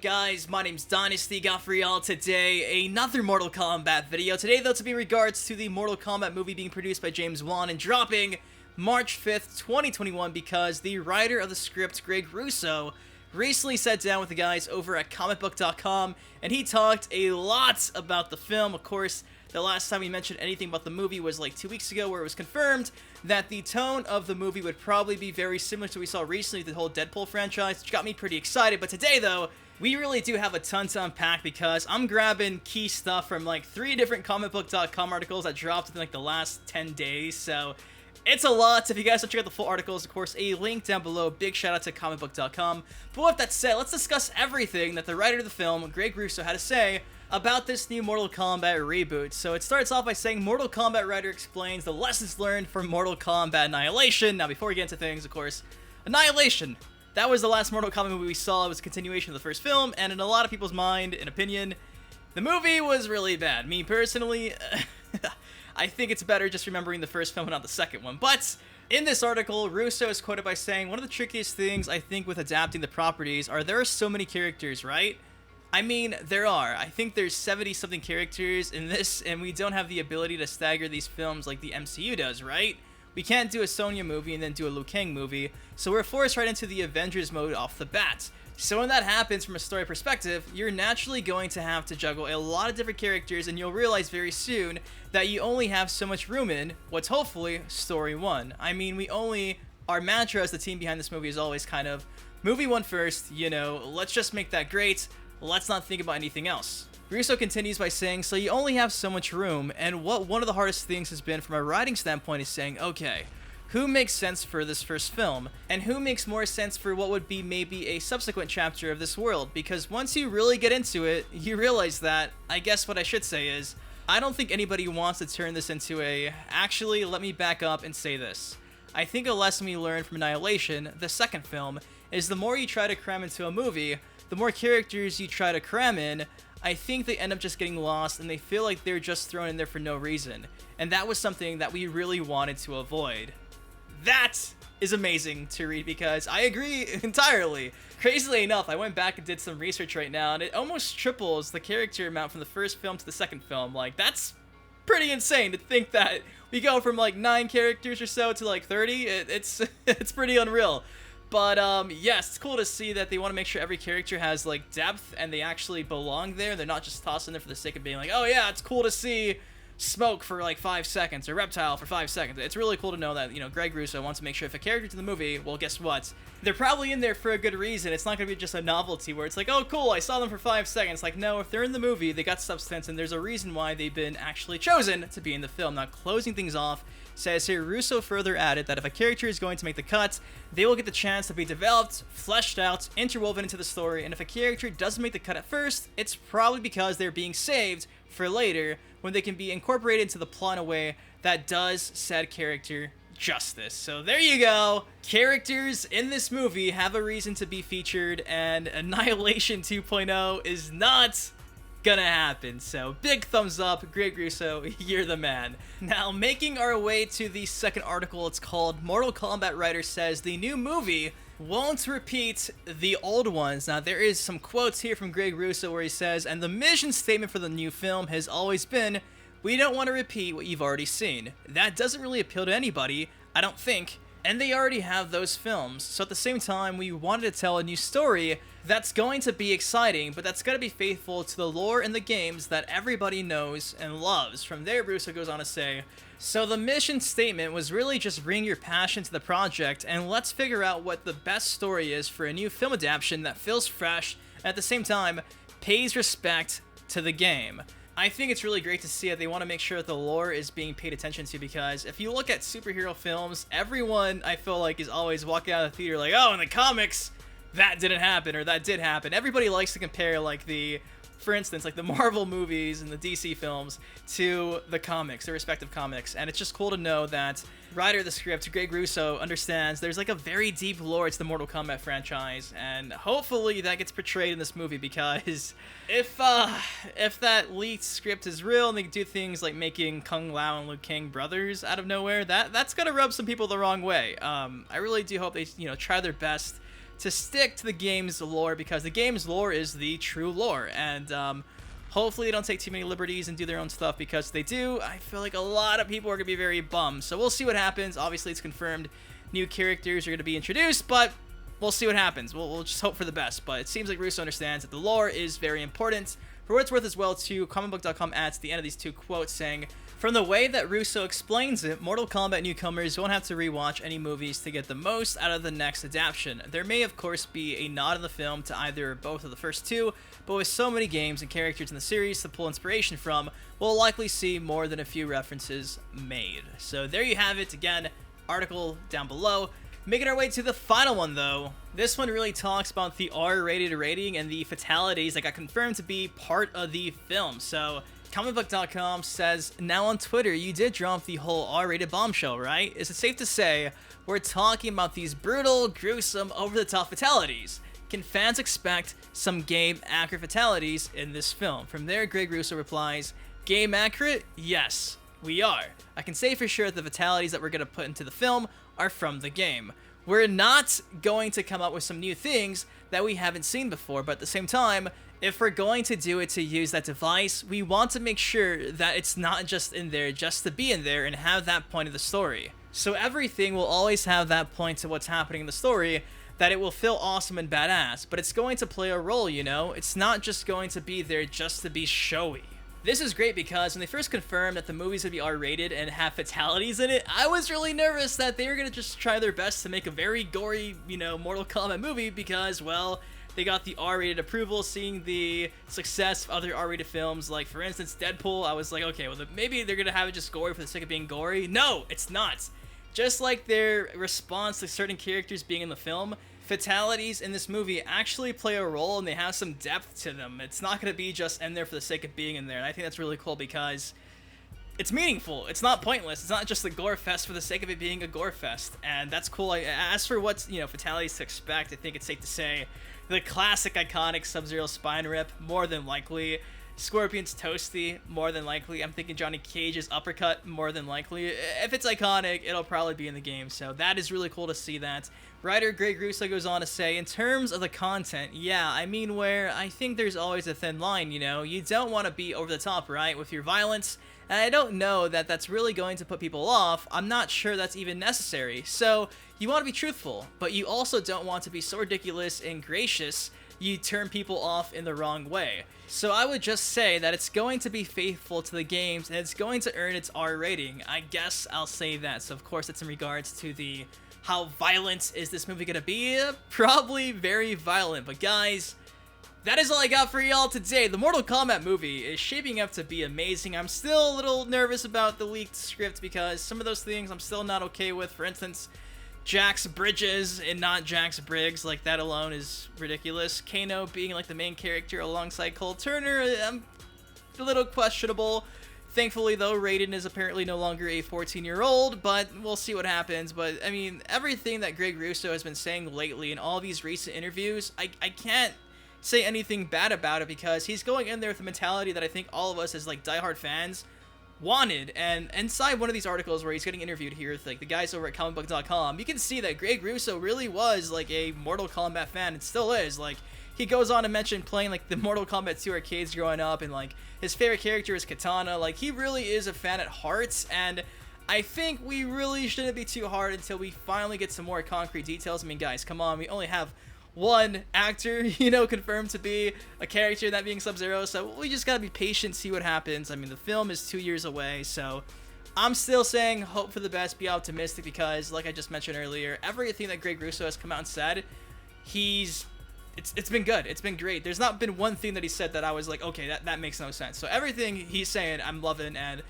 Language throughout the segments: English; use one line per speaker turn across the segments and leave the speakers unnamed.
guys? My name's Dynasty. Got for y'all today another Mortal Kombat video. Today though to be in regards to the Mortal Kombat movie being produced by James Wan and dropping March 5th, 2021 because the writer of the script, Greg Russo, recently sat down with the guys over at comicbook.com and he talked a lot about the film. Of course, the last time we mentioned anything about the movie was like 2 weeks ago, where it was confirmed that the tone of the movie would probably be very similar to what we saw recently, the whole Deadpool franchise, which got me pretty excited. But today though, we really do have a ton to unpack because I'm grabbing key stuff from like 3 different comicbook.com articles that dropped in like the last 10 days, so it's a lot. If you guys want to check out the full articles, of course, a link down below. Big shout out to comicbook.com. But with that said, let's discuss everything that the writer of the film, Greg Russo, had to say about this new Mortal Kombat reboot. So it starts off by saying Mortal Kombat writer explains the lessons learned from Mortal Kombat Annihilation. Now, before we get into things, of course, Annihilation. That was the last Mortal Kombat movie we saw. It was a continuation of the first film, and in a lot of people's mind and opinion, the movie was really bad. Me personally, I think it's better just remembering the first film and not the second one. But in this article, Russo is quoted by saying, one of the trickiest things I think with adapting the properties are there are so many characters, right? I mean, there are. I think there's 70-something characters in this, and we don't have the ability to stagger these films like the MCU does, right? We can't do a Sonya movie and then do a Liu Kang movie, so we're forced right into the Avengers mode off the bat. So when that happens from a story perspective, you're naturally going to have to juggle a lot of different characters, and you'll realize very soon that you only have so much room in what's hopefully story 1. I mean, our mantra as the team behind this movie is always kind of, movie 1 first, you know, let's just make that great. Let's not think about anything else. Russo continues by saying, so you only have so much room, and what one of the hardest things has been from a writing standpoint is saying, okay, who makes sense for this first film, and who makes more sense for what would be maybe a subsequent chapter of this world? Because once you really get into it, you realize that, I guess what I should say is, I don't think anybody wants to turn this into actually, let me back up and say this. I think a lesson we learned from Annihilation, the second film, is the more you try to cram into a movie, the more characters you try to cram in, I think they end up just getting lost and they feel like they're just thrown in there for no reason. And that was something that we really wanted to avoid. That is amazing to read because I agree entirely. Crazily enough, I went back and did some research right now and it almost triples the character amount from the first film to the second film. Like, that's pretty insane to think that we go from like 9 characters or so to like 30. It's pretty unreal. But, yes, it's cool to see that they want to make sure every character has, like, depth and they actually belong there. They're not just tossed in there for the sake of being like, oh, yeah, it's cool to see Smoke for, like, 5 seconds or Reptile for 5 seconds. It's really cool to know that, you know, Greg Russo wants to make sure if a character's in the movie, well, guess what? They're probably in there for a good reason. It's not going to be just a novelty where it's like, oh, cool, I saw them for 5 seconds. Like, no, if they're in the movie, they got substance and there's a reason why they've been actually chosen to be in the film. Now, closing things off, says here, Russo further added that if a character is going to make the cut, they will get the chance to be developed, fleshed out, interwoven into the story, and if a character doesn't make the cut at first, it's probably because they're being saved for later, when they can be incorporated into the plot in a way that does said character justice. So there you go. Characters in this movie have a reason to be featured, and Annihilation 2.0 is not gonna happen. So big thumbs up, Greg Russo, you're the man. Now, making our way to the second article, it's called Mortal Kombat writer says the new movie won't repeat the old ones. Now, there is some quotes here from Greg Russo where he says, and the mission statement for the new film has always been, we don't want to repeat what you've already seen. That doesn't really appeal to anybody, I don't think, and they already have those films. So at the same time, we wanted to tell a new story that's going to be exciting, but that's going to be faithful to the lore and the games that everybody knows and loves. From there, Russo goes on to say, so the mission statement was really just bring your passion to the project and let's figure out what the best story is for a new film adaptation that feels fresh and at the same time pays respect to the game. I think it's really great to see that they want to make sure that the lore is being paid attention to, because if you look at superhero films, everyone, I feel like, is always walking out of the theater like, oh, in the comics, that didn't happen, or that did happen. Everybody likes to compare, like, for instance, like the Marvel movies and the DC films to the comics, the respective comics, and it's just cool to know that writer of the script, Greg Russo, understands there's like a very deep lore to the Mortal Kombat franchise, and hopefully that gets portrayed in this movie, because if that leaked script is real and they do things like making Kung Lao and Liu Kang brothers out of nowhere, that's gonna rub some people the wrong way. I really do hope they, try their best to stick to the game's lore, because the game's lore is the true lore, and hopefully they don't take too many liberties and do their own stuff, because if they do, I feel like a lot of people are going to be very bummed. So we'll see what happens. Obviously, it's confirmed new characters are going to be introduced, but we'll see what happens. We'll just hope for the best, but it seems like Russo understands that the lore is very important. For what it's worth as well, too, comicbook.com adds at the end of these two quotes saying, "From the way that Russo explains it, Mortal Kombat newcomers won't have to rewatch any movies to get the most out of the next adaptation. There may, of course, be a nod in the film to either or both of the first two, but with so many games and characters in the series to pull inspiration from, we'll likely see more than a few references made." So there you have it. Again, article down below. Making our way to the final one, though. This one really talks about the R-rated rating and the fatalities that got confirmed to be part of the film. So comicbook.com says, "Now on Twitter, you did drop the whole R-rated bombshell, right? Is it safe to say we're talking about these brutal, gruesome, over-the-top fatalities? Can fans expect some game-accurate fatalities in this film?" From there, Greg Russo replies, "Game-accurate? Yes, we are. I can say for sure that the fatalities that we're going to put into the film are from the game. We're not going to come up with some new things that we haven't seen before, but at the same time, if we're going to do it to use that device, we want to make sure that it's not just in there just to be in there and have that point of the story. So everything will always have that point to what's happening in the story, that it will feel awesome and badass, but it's going to play a role, you know? It's not just going to be there just to be showy." This is great because when they first confirmed that the movie's would be R-rated and have fatalities in it, I was really nervous that they were going to just try their best to make a very gory, you know, Mortal Kombat movie because, well, they got the R-rated approval, seeing the success of other R-rated films, like, for instance, Deadpool. I was like, okay, well, maybe they're going to have it just gory for the sake of being gory. No, it's not. Just like their response to certain characters being in the film, fatalities in this movie actually play a role and they have some depth to them. It's not going to be just in there for the sake of being in there, and I think that's really cool because it's meaningful. It's not pointless. It's not just a gore fest for the sake of it being a gore fest, and that's cool. As for what's, you know, fatalities to expect, I think it's safe to say the classic iconic Sub-Zero spine rip, more than likely. Scorpion's Toasty, more than likely. I'm thinking Johnny Cage's uppercut, more than likely. If it's iconic, it'll probably be in the game, so that is really cool to see that. Writer Greg Russo goes on to say, "In terms of the content, yeah, I mean, where I think there's always a thin line, you know? You don't want to be over the top, right, with your violence, and I don't know that that's really going to put people off. I'm not sure that's even necessary. So, you want to be truthful, but you also don't want to be so ridiculous and gracious you turn people off in the wrong way. So I would just say that it's going to be faithful to the games, and it's going to earn its R rating. I guess I'll say that. So of course it's in regards to the how violent is this movie going to be? Probably very violent. But guys, that is all I got for y'all today. The Mortal Kombat movie is shaping up to be amazing. I'm still a little nervous about the leaked script because some of those things I'm still not okay with. For instance, Jax Bridges and not Jax Briggs, like that alone is ridiculous. Kano being like the main character alongside Cole Turner, I'm a little questionable. Thankfully though, Raiden is apparently no longer a 14-year-old, but we'll see what happens. But I mean, everything that Greg Russo has been saying lately in all these recent interviews, I can't say anything bad about it because he's going in there with the mentality that I think all of us as like diehard fans wanted. And inside one of these articles where he's getting interviewed here with like the guys over at comicbook.com, you can see that Greg Russo really was like a Mortal Kombat fan and still is. Like, he goes on to mention playing like the Mortal Kombat 2 arcades growing up, and like his favorite character is Kitana. Like, he really is a fan at heart, and I think we really shouldn't be too hard until we finally get some more concrete details. I mean, guys, come on, we only have one actor, you know, confirmed to be a character, that being Sub-Zero, so we just gotta be patient, see what happens. I mean, the film is 2 years away, so I'm still saying hope for the best, be optimistic, because like I just mentioned earlier, everything that Greg Russo has come out and said, it's been good, it's been great. There's not been one thing that he said that I was like, okay, that makes no sense. So everything he's saying, I'm loving, and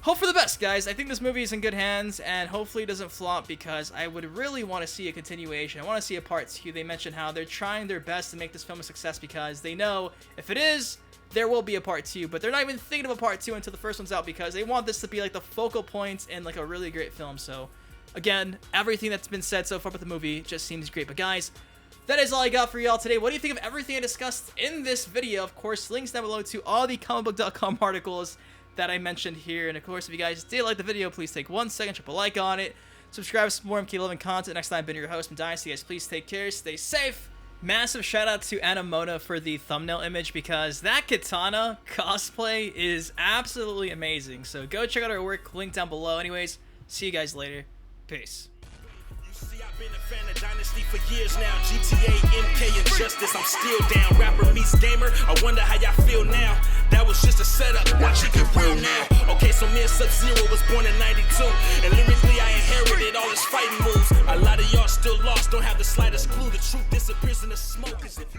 hope for the best, guys. I think this movie is in good hands, and hopefully it doesn't flop, because I would really want to see a continuation. I want to see a part 2. They mentioned how they're trying their best to make this film a success, because they know if it is, there will be a part 2, but they're not even thinking of a part 2 until the first one's out, because they want this to be like the focal point in like a really great film. So again, everything that's been said so far about the movie just seems great. But guys, that is all I got for y'all today. What do you think of everything I discussed in this video? Of course, links down below to all the comicbook.com articles that I mentioned here. And of course, if you guys did like the video, please take 1 second, drop a like on it. Subscribe for more MK11 content. Next time, I've been your host, Dynasty. Guys, please take care, stay safe. Massive shout out to Anamona for the thumbnail image because that Kitana cosplay is absolutely amazing. So go check out her work, link down below. Anyways, see you guys later. Peace.
Been a fan of Dynasty for years now. GTA, MK, and Justice, I'm still down. Rapper meets gamer, I wonder how y'all feel now. That was just a setup, watch it get real now. Okay, so me and Sub-Zero was born in 92, and lyrically I inherited all his fighting moves. A lot of y'all still lost, don't have the slightest clue. The truth disappears in the smoke as if